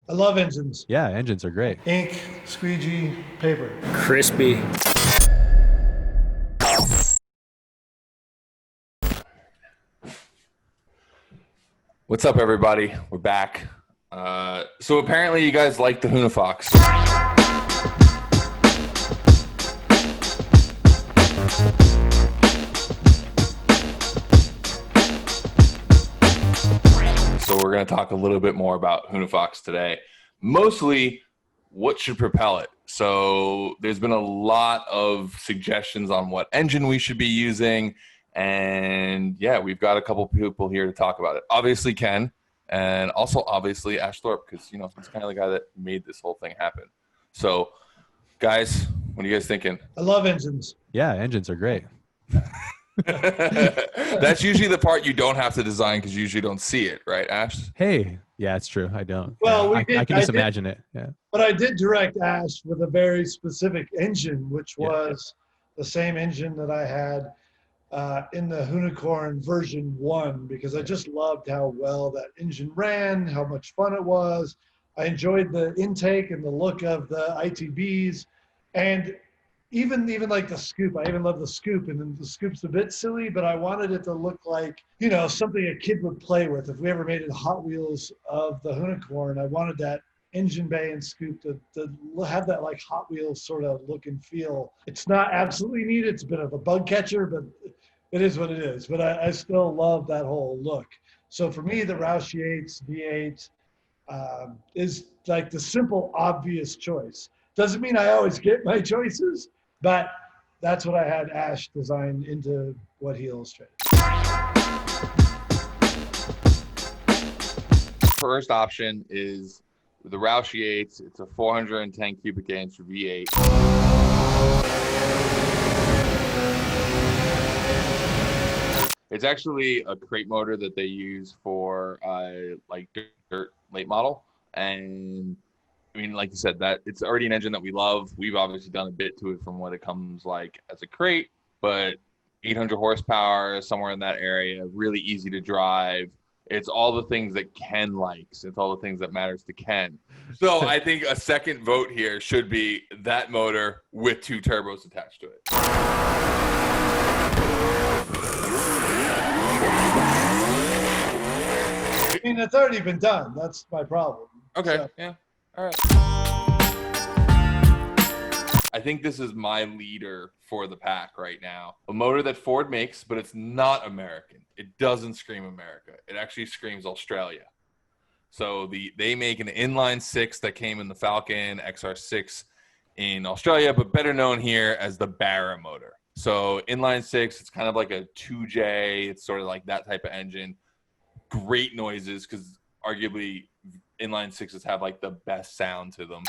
I love engines. Yeah, engines are great. Ink, squeegee, paper. Crispy. What's up, everybody? We're back. So apparently you guys like the Hoonifox. So we're going to talk a little bit more about Hoonifox today. Mostly, what should propel it? So there's been a lot of suggestions on what engine we should be using. And yeah, we've got a couple people here to talk about it. Obviously Ken, and also obviously Ash Thorp, because he's kind of the guy that made this whole thing happen. So guys, what are you guys thinking? I love engines. Yeah, engines are great. That's usually the part you don't have to design because you usually don't see it, right, Ash? Hey, yeah, it's true. I don't. Well, I can just imagine it. Yeah. But I did direct Ash with a very specific engine, which was the same engine that I had in the Hoonicorn version 1, because I just loved how well that engine ran, how much fun it was. I enjoyed the intake and the look of the ITBs, and even like the scoop. I even love the scoop, and then the scoop's a bit silly, but I wanted it to look like, something a kid would play with. If we ever made it Hot Wheels of the Hoonicorn, I wanted that engine bay and scoop to have that like Hot Wheels sort of look and feel. It's not absolutely needed. It's a bit of a bug catcher, but it is what it is. But I still love that whole look. So for me, the Roush Yates V8 is like the simple, obvious choice. Doesn't mean I always get my choices, but that's what I had Ash design into what he illustrated. First option is the Roush Yates. It's a 410 cubic inch V8. It's actually a crate motor that they use for like dirt late model. And I mean, like you said, that it's already an engine that we love. We've obviously done a bit to it from what it comes like as a crate, but 800 horsepower, somewhere in that area, really easy to drive. It's all the things that Ken likes. It's all the things that matters to Ken. So I think a second vote here should be that motor with 2 turbos attached to it. I mean, it's already been done. That's my problem. Okay, So. yeah, all right. I think this is my leader for the pack right now. A motor that Ford makes, but it's not American. It doesn't scream America. It actually screams Australia. So they make an inline 6 that came in the Falcon XR6 in Australia, but better known here as the Barra motor. So inline 6, it's kind of like a 2J. It's sort of like that type of engine. Great noises, because arguably inline 6s have like the best sound to them.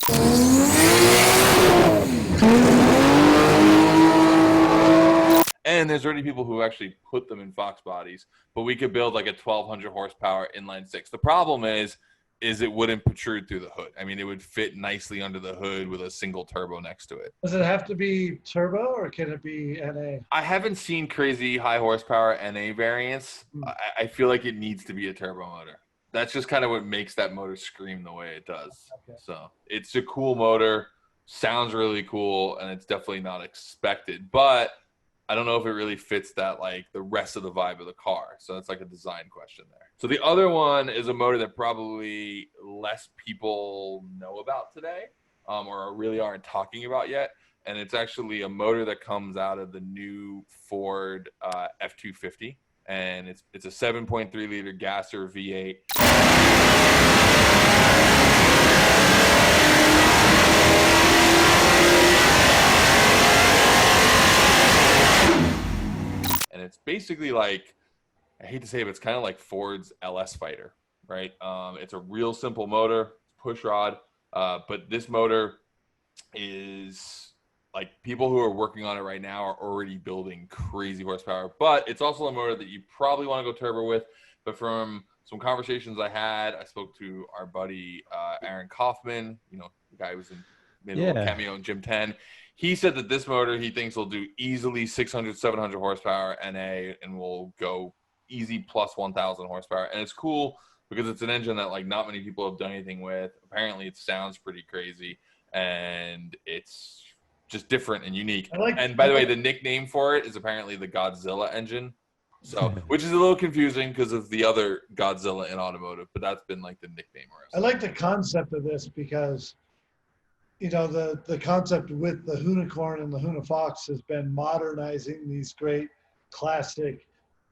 And there's already people who actually put them in Fox bodies, but we could build like a 1200 horsepower inline 6. The problem is it wouldn't protrude through the hood. I mean, it would fit nicely under the hood with a single turbo next to it. Does it have to be turbo, or can it be NA? I haven't seen crazy high horsepower NA variants. I feel like it needs to be a turbo motor. That's just kind of what makes that motor scream the way it does. Okay. So it's a cool motor, sounds really cool, and it's definitely not expected. But I don't know if it really fits that, like, the rest of the vibe of the car. So it's like a design question there. So the other one is a motor that probably less people know about today, or really aren't talking about yet. And it's actually a motor that comes out of the new Ford F-250. And it's a 7.3 liter gasser V8. And it's basically like, I hate to say it, but it's kind of like Ford's LS Fighter, right? It's a real simple motor, push rod, but this motor is like, people who are working on it right now are already building crazy horsepower, but it's also a motor that you probably want to go turbo with. But from some conversations I had, I spoke to our buddy Aaron Kaufman, the guy who was in middle cameo in Gym 10. He said that this motor he thinks will do easily 600, 700 horsepower NA and will go easy plus 1,000 horsepower. And it's cool because it's an engine that like not many people have done anything with. Apparently it sounds pretty crazy, and it's just different and unique. And by the way, the nickname for it is apparently the Godzilla Engine. So, which is a little confusing because of the other Godzilla in automotive, but that's been like the nickname around. I like the concept of this because, you know, the concept with the Hoonicorn and the Hoonifox has been modernizing these great classic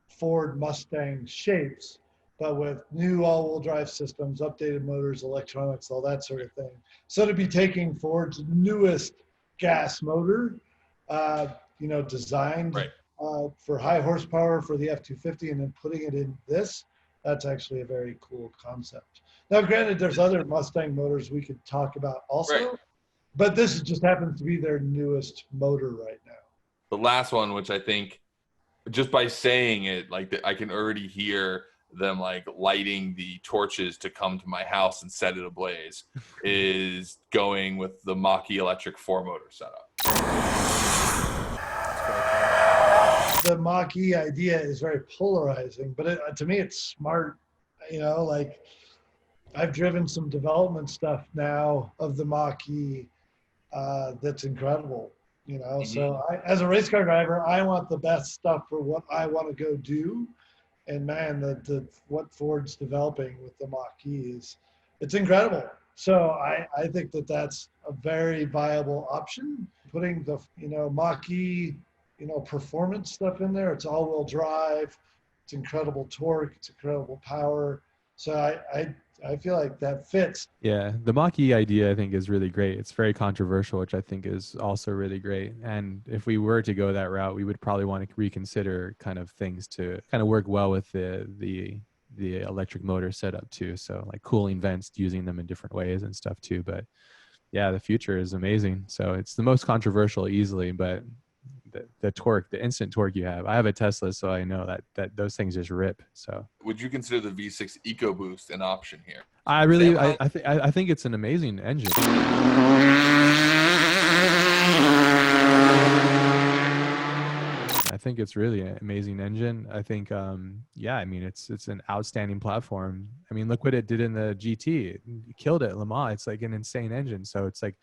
Ford Mustang shapes, but with new all-wheel drive systems, updated motors, electronics, all that sort of thing. So to be taking Ford's newest gas motor, you know, designed for high horsepower for the F-250 and then putting it in this, that's actually a very cool concept. Now, granted, there's other Mustang motors we could talk about also, but this just happens to be their newest motor right now. The last one, which I think, just by saying it, like I can already hear them like lighting the torches to come to my house and set it ablaze, is going with the Mach-E electric 4-motor setup. The Mach-E idea is very polarizing, but to me, it's smart. You know, like I've driven some development stuff now of the Mach-E that's incredible. You know, so as a race car driver, I want the best stuff for what I want to go do. And man, what Ford's developing with the Mach-E it's incredible. So I think that's a very viable option. Putting the, you know, Mach-E, you know, performance stuff in there. It's all-wheel drive. It's incredible torque. It's incredible power. So I feel like that fits. Yeah, the Mach-E idea I think is really great. It's very controversial, which I think is also really great. And if we were to go that route, we would probably want to reconsider kind of things to kind of work well with the electric motor setup too. So like cooling vents, using them in different ways and stuff too. But yeah, the future is amazing. So it's the most controversial easily, but the torque, the instant torque you have. I have a Tesla, so I know that those things just rip. So would you consider the V6 EcoBoost an option here? I think it's an amazing engine. I think it's really an amazing engine. I think, yeah, I mean, it's an outstanding platform. I mean, look what it did in the GT. It killed it at Le Mans. It's like an insane engine. So it's like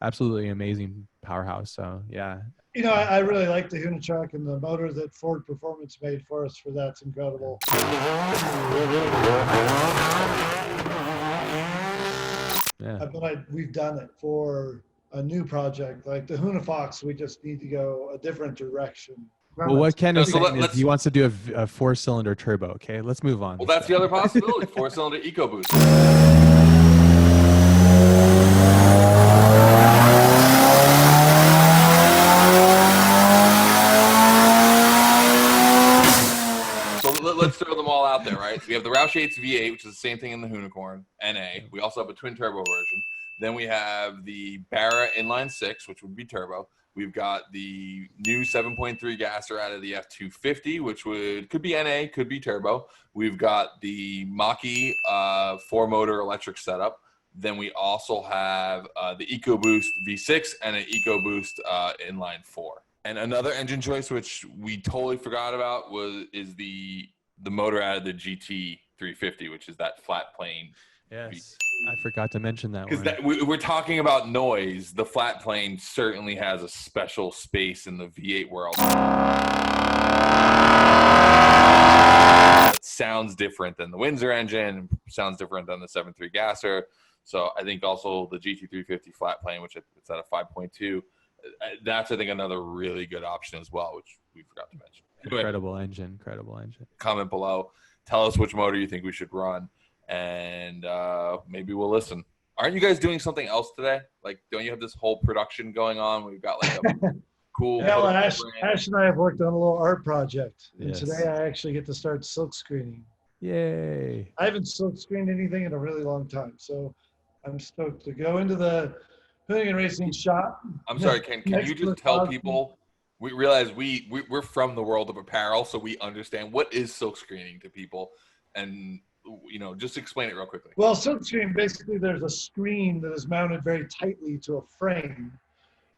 absolutely amazing powerhouse. So yeah. You know, I really like the Hoonitrack, and the motor that Ford Performance made for us for that's incredible. Yeah. But we've done it for a new project. Like the Hoonifox, we just need to go a different direction. Well, what Ken is saying is he wants to do a 4-cylinder turbo. Okay, let's move on. Well, that's the other possibility, 4-cylinder EcoBoost. Let's throw them all out there, right? So we have the Roush Yates V8, which is the same thing in the Hoonicorn NA. We also have a twin turbo version. Then we have the Barra inline 6, which would be turbo. We've got the new 7.3 gasser out of the F-250, which could be NA, could be turbo. We've got the Mach-E 4-motor electric setup. Then we also have the EcoBoost V6 and an EcoBoost inline 4. And another engine choice, which we totally forgot about, is the motor out of the GT 350, which is that flat plane. Yes, I forgot to mention that one. Because we're talking about noise. The flat plane certainly has a special space in the V8 world. It sounds different than the Windsor engine. Sounds different than the 7.3 gasser. So I think also the GT350 flat plane, which it's at a 5.2. That's, I think, another really good option as well, which we forgot to mention. Anyway, incredible engine. Comment below. Tell us which motor you think we should run, and maybe we'll listen. Aren't you guys doing something else today? Like, don't you have this whole production going on? We've got like a cool. Yeah, well, Ash and I have worked on a little art project, and Yes. today I actually get to start silk screening. Yay! I haven't silk screened anything in a really long time, so I'm stoked to go into the Hoonigan Racing shop. I'm sorry, Ken. Can you just tell people? We realize we're from the world of apparel, so we understand what is silk screening to people, and just explain it real quickly. Well, silk screen, basically there's a screen that is mounted very tightly to a frame,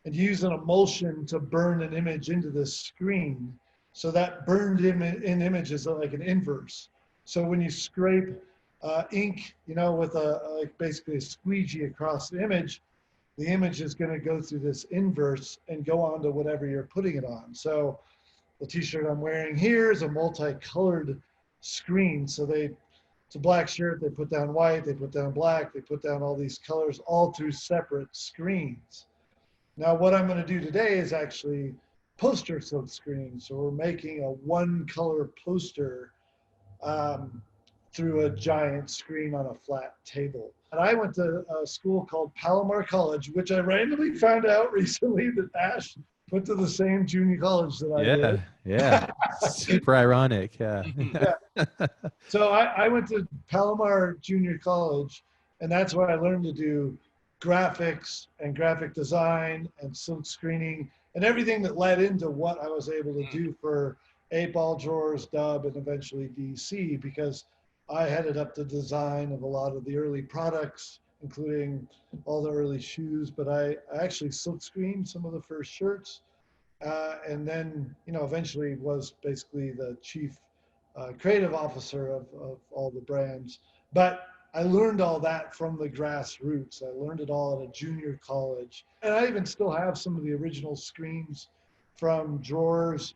and you use an emulsion to burn an image into this screen. So that burned in image is like an inverse. So when you scrape ink, with like basically a squeegee across the image is going to go through this inverse and go on to whatever you're putting it on. So the t-shirt I'm wearing here is a multicolored screen. So it's a black shirt, they put down white, they put down black, they put down all these colors all through separate screens. Now what I'm going to do today is actually poster silk screen. So we're making a one color poster through a giant screen on a flat table. And I went to a school called Palomar College, which I randomly found out recently that Ash went to the same junior college that I did. Yeah. Super ironic. Yeah. Yeah. So I went to Palomar Junior College, and that's where I learned to do graphics and graphic design and silk screening and everything that led into what I was able to do for 8-Ball Drawers, Dub, and eventually DC, because I headed up the design of a lot of the early products, including all the early shoes, but I actually silk screened some of the first shirts. And then, eventually was basically the chief creative officer of all the brands. But I learned all that from the grassroots. I learned it all at a junior college. And I even still have some of the original screens from Drawers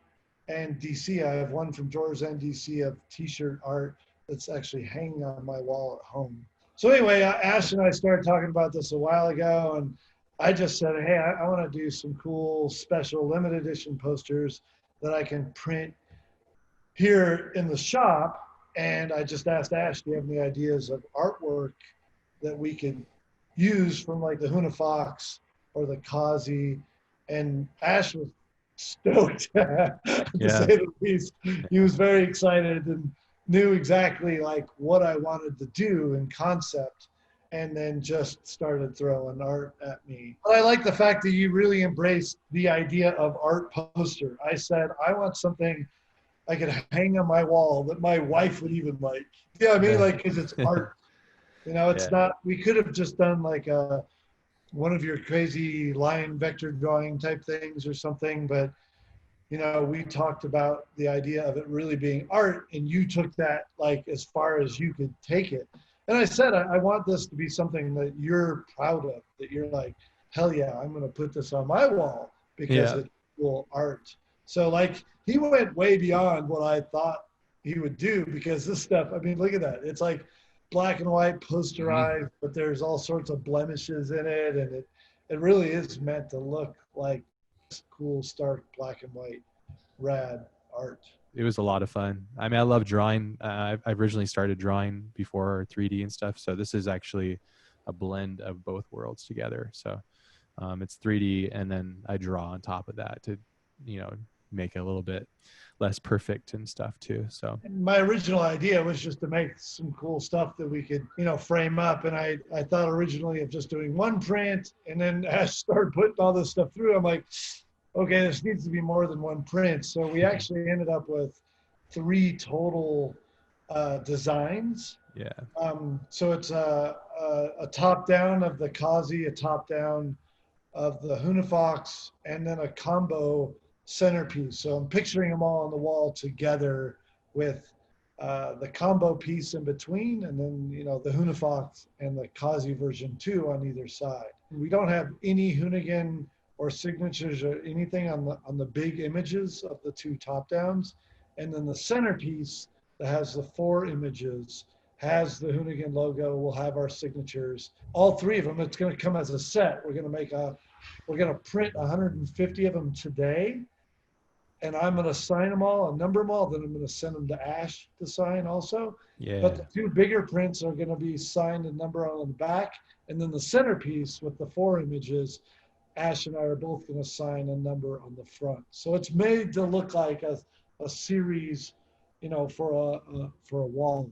and DC. I have one from Drawers and DC of t-shirt art that's actually hanging on my wall at home. So anyway, Ash and I started talking about this a while ago, and I just said, hey, I want to do some cool special limited edition posters that I can print here in the shop. And I just asked Ash, do you have any ideas of artwork that we could use from like the Hoonifox or the Kazi? And Ash was stoked, to say the least. He was very excited and knew exactly like what I wanted to do in concept, and then just started throwing art at me. But I like the fact that you really embraced the idea of art poster. I said, I want something I could hang on my wall that my wife would even like. Yeah, I mean, like, because it's art. It's not, we could have just done like one of your crazy line vector drawing type things or something, but we talked about the idea of it really being art, and you took that like as far as you could take it. And I said, I want this to be something that you're proud of, that you're like, hell yeah, I'm going to put this on my wall because it's cool art. So like he went way beyond what I thought he would do, because this stuff, I mean, look at that. It's like black and white posterized, but there's all sorts of blemishes in it. And it really is meant to look like cool, stark black and white, rad art. It was a lot of fun. I mean, I love drawing. I originally started drawing before 3D and stuff. So this is actually a blend of both worlds together. So it's 3D, and then I draw on top of that to, make it a little bit less perfect and stuff too. So my original idea was just to make some cool stuff that we could, frame up. And I thought originally of just doing one print, and then Ash started putting all this stuff through. I'm like, okay, this needs to be more than one print. So we actually ended up with 3 total designs. Yeah. So it's a top down of the Kazi, a top down of the Hoonifox, and then a combo centerpiece. So I'm picturing them all on the wall together with the combo piece in between, and then the Hoonifox and the Kazi version 2 on either side. We don't have any Hoonigan or signatures or anything on the big images of the 2 top downs, and then the centerpiece that has the 4 images has the Hoonigan logo. We'll have our signatures, all 3 of them. It's going to come as a set. We're going to print 150 of them today, and I'm going to sign them all and number them all. Then I'm going to send them to Ash to sign also. Yeah. But the 2 bigger prints are going to be signed and numbered on the back, and then the centerpiece with the 4 images, Ash and I are both going to sign a number on the front. So it's made to look like a series, for a wall.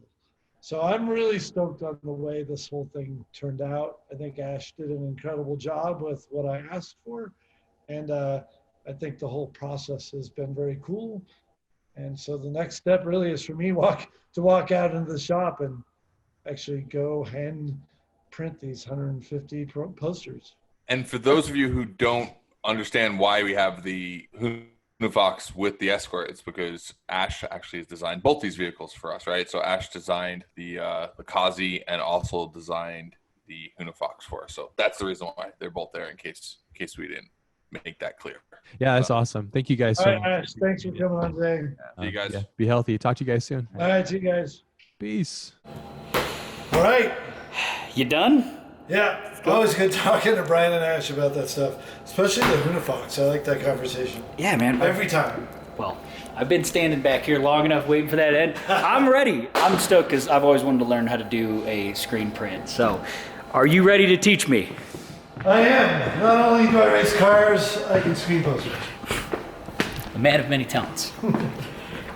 So I'm really stoked on the way this whole thing turned out. I think Ash did an incredible job with what I asked for. And I think the whole process has been very cool. And so the next step really is for me to walk out into the shop and actually go hand print these 150 posters. And for those of you who don't understand why we have the Hoonifox with the Escort, it's because Ash actually has designed both these vehicles for us, right? So Ash designed the Kazi and also designed the Hoonifox for us. So that's the reason why they're both there, in case we didn't make that clear. Yeah, that's awesome. Thank you guys All so right, much. Ash, thanks for coming on today. See you guys. Yeah, be healthy. Talk to you guys soon. All right, see you guys. Peace. All right. You done? Yeah, always good talking to Brian and Ash about that stuff, especially the Hoonifox. I like that conversation. Yeah, man. Every time. Well, I've been standing back here long enough waiting for that end. I'm ready. I'm stoked because I've always wanted to learn how to do a screen print. So, are you ready to teach me? I am. Not only do I race cars, I can screen posters. A man of many talents.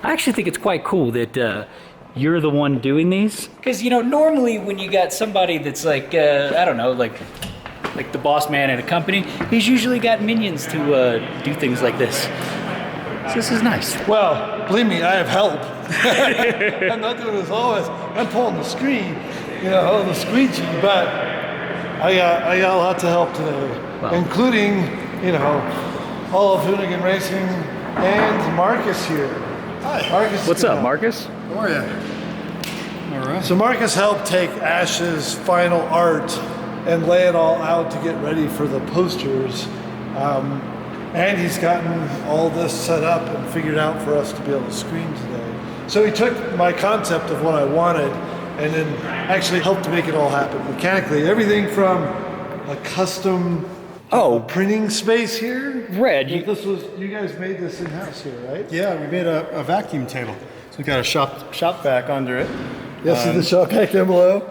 I actually think it's quite cool that you're the one doing these. Because, you know, normally when you got somebody that's like, I don't know, like the boss man at a company, he's usually got minions to do things like this. So this is nice. Well, believe me, I have help. I'm not doing this always. I'm pulling the screen, the squeegee, but I got a lot to help today, Wow. including, all of Hoonigan Racing and Marcus here. Hi. Marcus. What's up, Marcus? How are you? All right. So Marcus helped take Ash's final art and lay it all out to get ready for the posters. And he's gotten all this set up and figured out for us to be able to screen today. So he took my concept of what I wanted and then actually helped to make it all happen mechanically. Everything from a custom printing space here. Red, you guys made this in-house here, right? Yeah, we made a vacuum table. So we got a shop vac under it. Yeah, see the shop vac down below?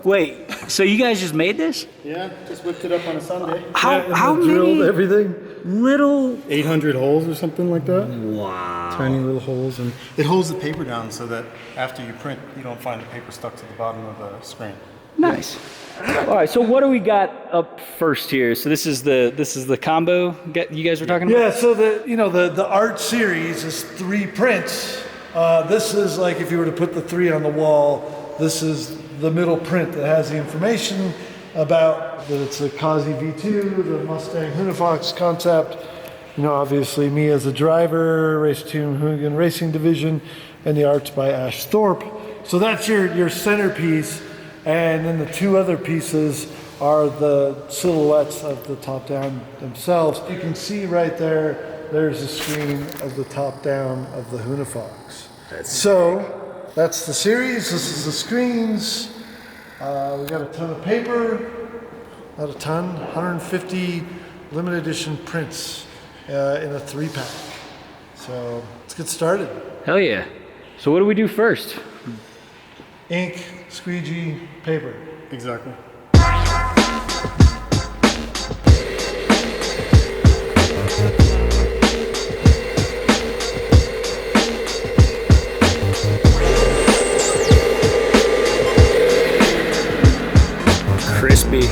Wait, so you guys just made this? Yeah, just whipped it up on a Sunday. How drilled many everything? little... 800 holes or something like that. Wow. Tiny little holes, and it holds the paper down so that after you print, you don't find the paper stuck to the bottom of the screen. Nice. All right, so what do we got up first here? So this is the combo you guys were talking about? Yeah, so the art series is 3 prints. This is like if you were to put the 3 on the wall, this is the middle print that has the information about that it's a Kazi V2, the Mustang Hoonifox concept, obviously me as a driver, Race Team Hoonigan Racing Division, and the art's by Ash Thorp. So that's your centerpiece, and then the 2 other pieces are the silhouettes of the top-down themselves. You can see right there's a screen of the top-down of the Hoonifox. That's the series, this is the screens. We got a ton of paper, not a ton, 150 limited edition prints in a 3-pack. So let's get started. Hell yeah. So what do we do first? Ink, squeegee, paper. Exactly. Crispy.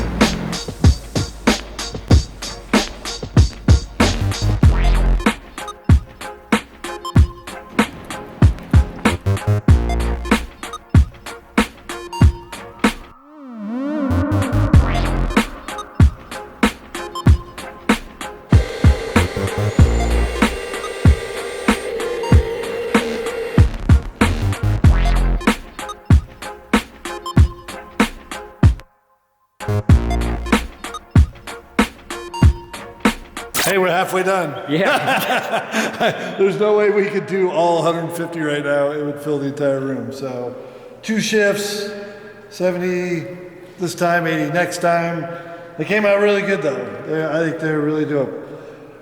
Hey, we're halfway done. Yeah. There's no way we could do all 150 right now. It would fill the entire room. So 2 shifts, 70 this time, 80 next time. They came out really good though. I think they're really dope.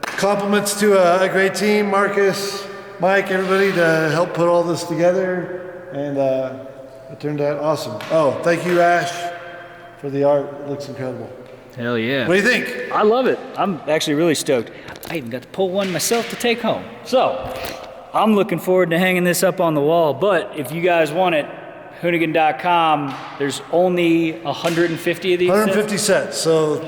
Compliments to a great team, Marcus, Mike, everybody to help put all this together. And it turned out awesome. Oh, thank you, Ash, for the art. It looks incredible. Hell yeah. What do you think? I love it. I'm actually really stoked. I even got to pull one myself to take home. So, I'm looking forward to hanging this up on the wall. But if you guys want it, Hoonigan.com, there's only 150 of these 150 sets. So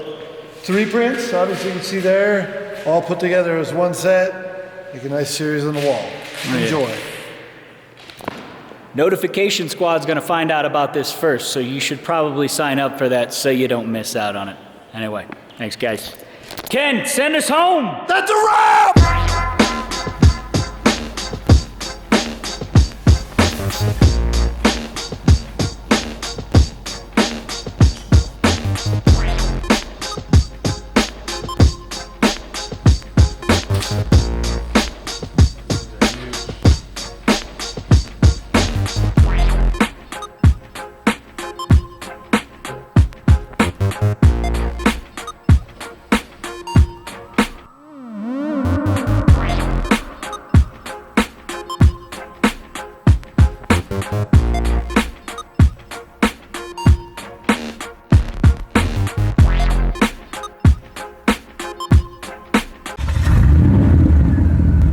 3 prints, obviously you can see there, all put together as one set. Make a nice series on the wall. Enjoy. Notification Squad's going to find out about this first, so you should probably sign up for that so you don't miss out on it. Anyway, thanks guys. Ken, send us home! That's a wrap!